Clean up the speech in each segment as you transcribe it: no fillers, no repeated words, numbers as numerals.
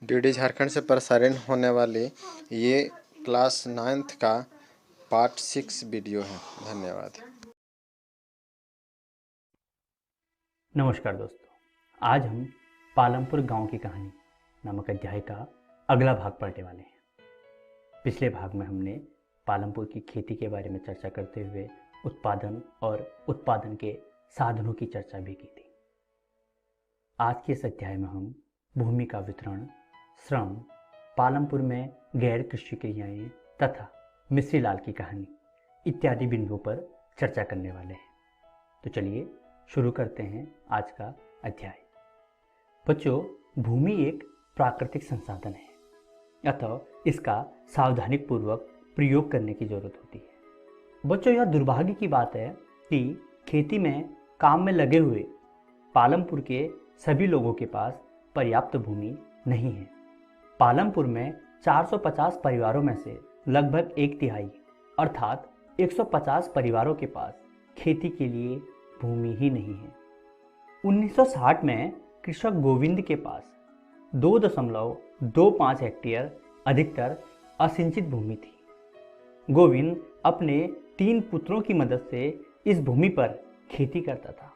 DD Jharkhand से प्रसारण होने वाली ये क्लास 9th का पार्ट 6 वीडियो है। धन्यवाद। नमस्कार दोस्तों, आज हम पालमपुर गांव की कहानी नामक अध्याय का अगला भाग पढ़ने वाले हैं। पिछले भाग में हमने पालमपुर की खेती के बारे में चर्चा करते हुए उत्पादन और उत्पादन के साधनों की चर्चा भी की थी। आज के इस अध्याय में हम भूमि का वितरण, श्रम, पालमपुर में गैर कृषि क्रियाएं तथा मिश्रीलाल की कहानी इत्यादि बिंदुओं पर चर्चा करने वाले हैं। तो चलिए शुरू करते हैं आज का अध्याय। बच्चों, भूमि एक प्राकृतिक संसाधन है, अतः इसका सावधानीपूर्वक प्रयोग करने की जरूरत होती है। बच्चों, यह दुर्भाग्य की बात है कि खेती में काम में लगे हुए पालमपुर के सभी लोगों के पास पर्याप्त भूमि नहीं है। पालमपुर में 450 परिवारों में से लगभग 1/3 अर्थात 150 परिवारों के पास खेती के लिए भूमि ही नहीं है। 1960 में कृषक गोविंद के पास 2.25 हेक्टेयर अधिकतर असिंचित भूमि थी। गोविंद अपने 3 पुत्रों की मदद से इस भूमि पर खेती करता था।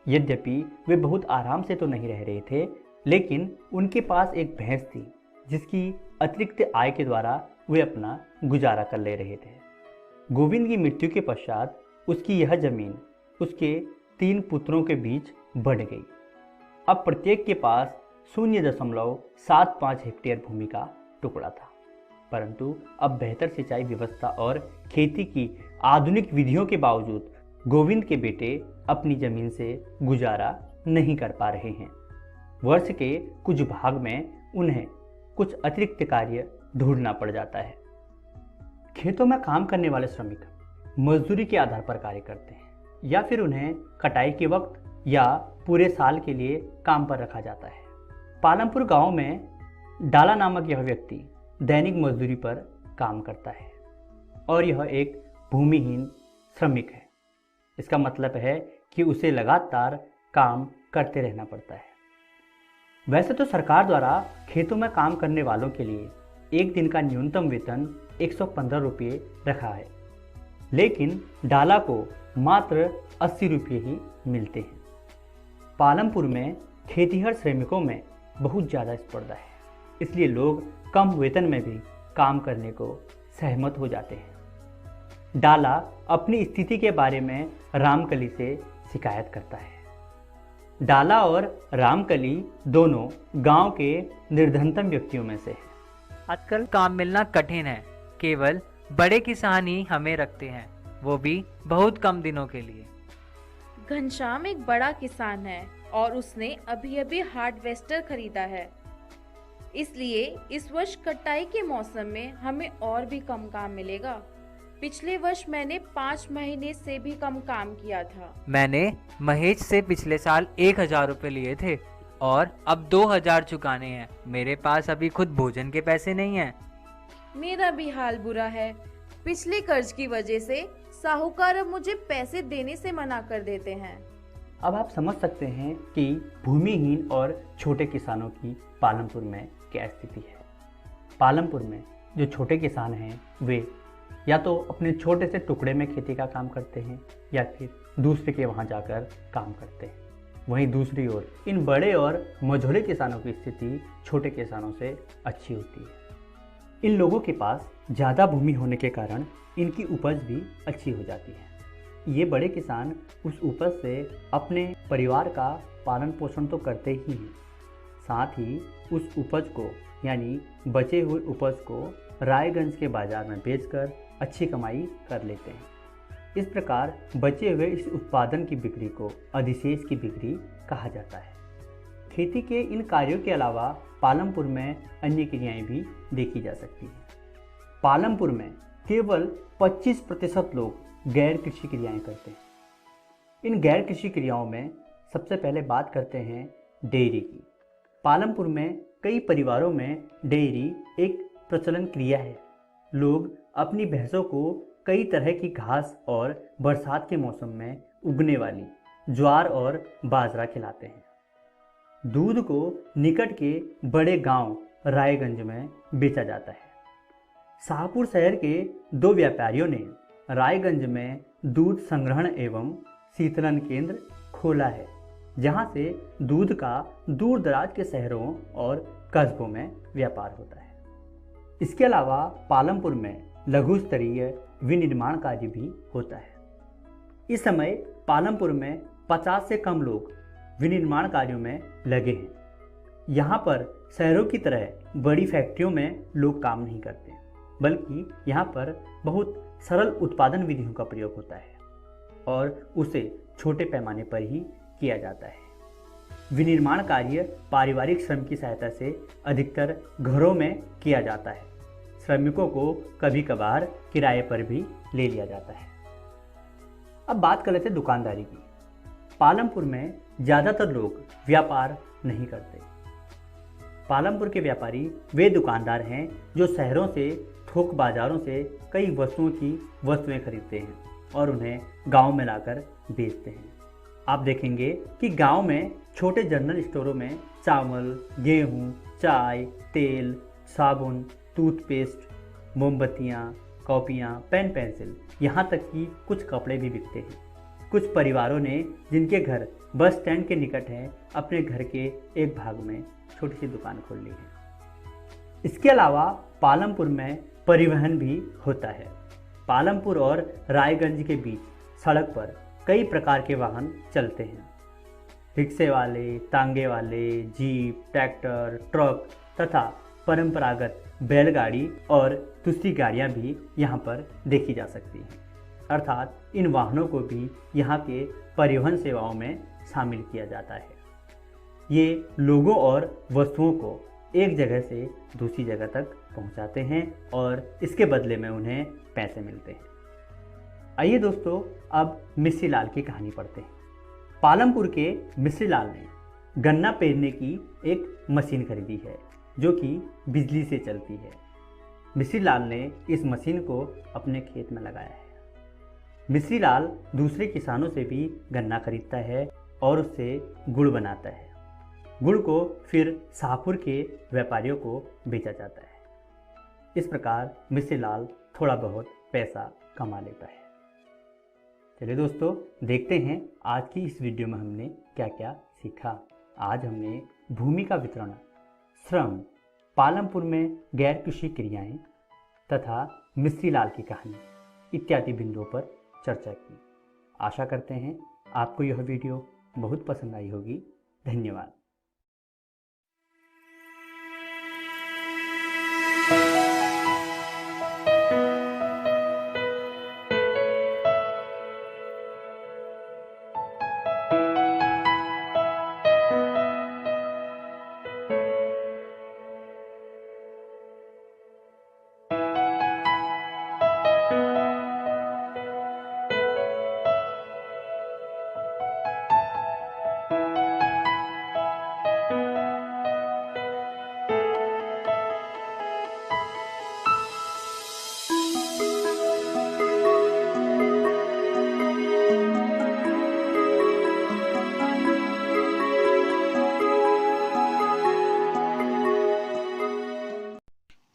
यद्यपि वे बहुत आराम से तो नहीं रह रहे थे, लेकिन उनके पास एक भैंस थी जिसकी अतिरिक्त आय के द्वारा वे अपना गुजारा कर ले रहे थे। गोविंद की मृत्यु के पश्चात उसकी यह जमीन उसके 3 पुत्रों के बीच बढ़ गई। अब प्रत्येक के पास 0.75 हेक्टेयर भूमि का टुकड़ा था, परंतु अब बेहतर सिंचाई व्यवस्था और खेती की आधुनिक विधियों के बावजूद गोविंद के बेटे अपनी जमीन से गुजारा नहीं कर पा रहे हैं। वर्ष के कुछ भाग में उन्हें कुछ अतिरिक्त कार्य ढूंढना पड़ जाता है। खेतों में काम करने वाले श्रमिक मजदूरी के आधार पर कार्य करते हैं, या फिर उन्हें कटाई के वक्त या पूरे साल के लिए काम पर रखा जाता है। पालमपुर गांव में डाला नामक यह व्यक्ति दैनिक मजदूरी पर काम करता है और यह एक भूमिहीन श्रमिक है। इसका मतलब है कि उसे लगातार काम करते रहना पड़ता है। वैसे तो सरकार द्वारा खेतों में काम करने वालों के लिए एक दिन का न्यूनतम वेतन 115 रुपये रखा है, लेकिन डाला को मात्र 80 रुपये ही मिलते हैं। पालमपुर में खेतीहर श्रमिकों में बहुत ज़्यादा स्पर्धा है, इसलिए लोग कम वेतन में भी काम करने को सहमत हो जाते हैं। डाला अपनी स्थिति के बारे में रामकली से शिकायत करता है। डाला और रामकली दोनों गांव के निर्धनतम व्यक्तियों में से हैं। आजकल काम मिलना कठिन है, केवल बड़े किसान ही हमें रखते हैं, वो भी बहुत कम दिनों के लिए। घनश्याम एक बड़ा किसान है और उसने अभी अभी हार्वेस्टर खरीदा है, इसलिए इस वर्ष कटाई के मौसम में हमें और भी कम काम मिलेगा। पिछले वर्ष मैंने 5 महीने से भी कम काम किया था। मैंने महेश से पिछले साल 1000 रुपए लिए थे और अब 2000 चुकाने हैं। मेरे पास अभी खुद भोजन के पैसे नहीं हैं। मेरा भी हाल बुरा है। पिछले कर्ज की वजह से साहूकार अब मुझे पैसे देने से मना कर देते हैं। अब आप समझ सकते हैं कि भूमिहीन और छोटे किसानों की पालमपुर में क्या स्थिति है। पालमपुर में जो छोटे किसान हैं वे या तो अपने छोटे से टुकड़े में खेती का काम करते हैं या फिर दूसरे के वहाँ जाकर काम करते हैं। वहीं दूसरी ओर इन बड़े और मझोले किसानों की स्थिति छोटे किसानों से अच्छी होती है। इन लोगों के पास ज़्यादा भूमि होने के कारण इनकी उपज भी अच्छी हो जाती है। ये बड़े किसान उस उपज से अपने परिवार का पालन पोषण तो करते ही हैं, साथ ही उस उपज को यानी बचे हुए उपज को रायगंज के बाजार में बेचकर अच्छी कमाई कर लेते हैं। इस प्रकार बचे हुए इस उत्पादन की बिक्री को अधिशेष की बिक्री कहा जाता है। खेती के इन कार्यों के अलावा पालमपुर में अन्य क्रियाएं भी देखी जा सकती हैं। पालमपुर में केवल 25% लोग गैर कृषि क्रियाएं करते हैं। इन गैर कृषि क्रियाओं में सबसे पहले बात करते हैं डेयरी की। पालमपुर में कई परिवारों में डेयरी एक प्रचलन क्रिया है। लोग अपनी भैंसों को कई तरह की घास और बरसात के मौसम में उगने वाली ज्वार और बाजरा खिलाते हैं। दूध को निकट के बड़े गांव रायगंज में बेचा जाता है। शाहपुर शहर के 2 व्यापारियों ने रायगंज में दूध संग्रहण एवं शीतलन केंद्र खोला है, जहां से दूध का दूर दराज के शहरों और कस्बों में व्यापार होता है। इसके अलावा पालमपुर में लघु स्तरीय विनिर्माण कार्य भी होता है। इस समय पालमपुर में 50 से कम लोग विनिर्माण कार्यों में लगे हैं। यहाँ पर शहरों की तरह बड़ी फैक्ट्रियों में लोग काम नहीं करते, बल्कि यहाँ पर बहुत सरल उत्पादन विधियों का प्रयोग होता है और उसे छोटे पैमाने पर ही किया जाता है। विनिर्माण कार्य पारिवारिक श्रम की सहायता से अधिकतर घरों में किया जाता है। श्रमिकों को कभी कभार किराए पर भी ले लिया जाता है। अब बात कर लेते हैं दुकानदारी की। पालमपुर में ज़्यादातर लोग व्यापार नहीं करते। पालमपुर के व्यापारी वे दुकानदार हैं जो शहरों से थोक बाजारों से कई वस्तुएं खरीदते हैं और उन्हें गांव में लाकर बेचते हैं। आप देखेंगे कि गांव में छोटे जनरल स्टोरों में चावल, गेहूं, चाय, तेल, साबुन, टूथपेस्ट, मोमबत्तियाँ, कॉपियाँ, पेन पेंसिल, यहाँ तक कि कुछ कपड़े भी बिकते हैं। कुछ परिवारों ने जिनके घर बस स्टैंड के निकट है, अपने घर के एक भाग में छोटी सी दुकान खोल ली है। इसके अलावा पालमपुर में परिवहन भी होता है। पालमपुर और रायगंज के बीच सड़क पर कई प्रकार के वाहन चलते हैं। रिक्शे वाले, तांगे वाले, जीप, ट्रैक्टर, ट्रक तथा परंपरागत बैलगाड़ी और दूसरी गाड़ियां भी यहाँ पर देखी जा सकती हैं। अर्थात इन वाहनों को भी यहाँ के परिवहन सेवाओं में शामिल किया जाता है। ये लोगों और वस्तुओं को एक जगह से दूसरी जगह तक पहुँचाते हैं और इसके बदले में उन्हें पैसे मिलते हैं। आइए दोस्तों, अब मिश्री लाल की कहानी पढ़ते हैं। पालमपुर के मिश्री लाल ने गन्ना पेरने की एक मशीन खरीदी है जो कि बिजली से चलती है। मिश्री लाल ने इस मशीन को अपने खेत में लगाया है। मिश्री लाल दूसरे किसानों से भी गन्ना खरीदता है और उससे गुड़ बनाता है। गुड़ को फिर शाहपुर के व्यापारियों को बेचा जाता है। इस प्रकार मिश्री लाल थोड़ा बहुत पैसा कमा लेता है। चलिए दोस्तों, देखते हैं आज की इस वीडियो में हमने क्या क्या सीखा। आज हमने भूमि का वितरण, श्रम, पालमपुर में गैर कृषि क्रियाएं तथा मिश्री लाल की कहानी इत्यादि बिंदुओं पर चर्चा की। आशा करते हैं आपको यह वीडियो बहुत पसंद आई होगी। धन्यवाद।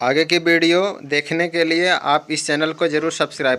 आगे की वीडियो देखने के लिए आप इस चैनल को ज़रूर सब्सक्राइब करें।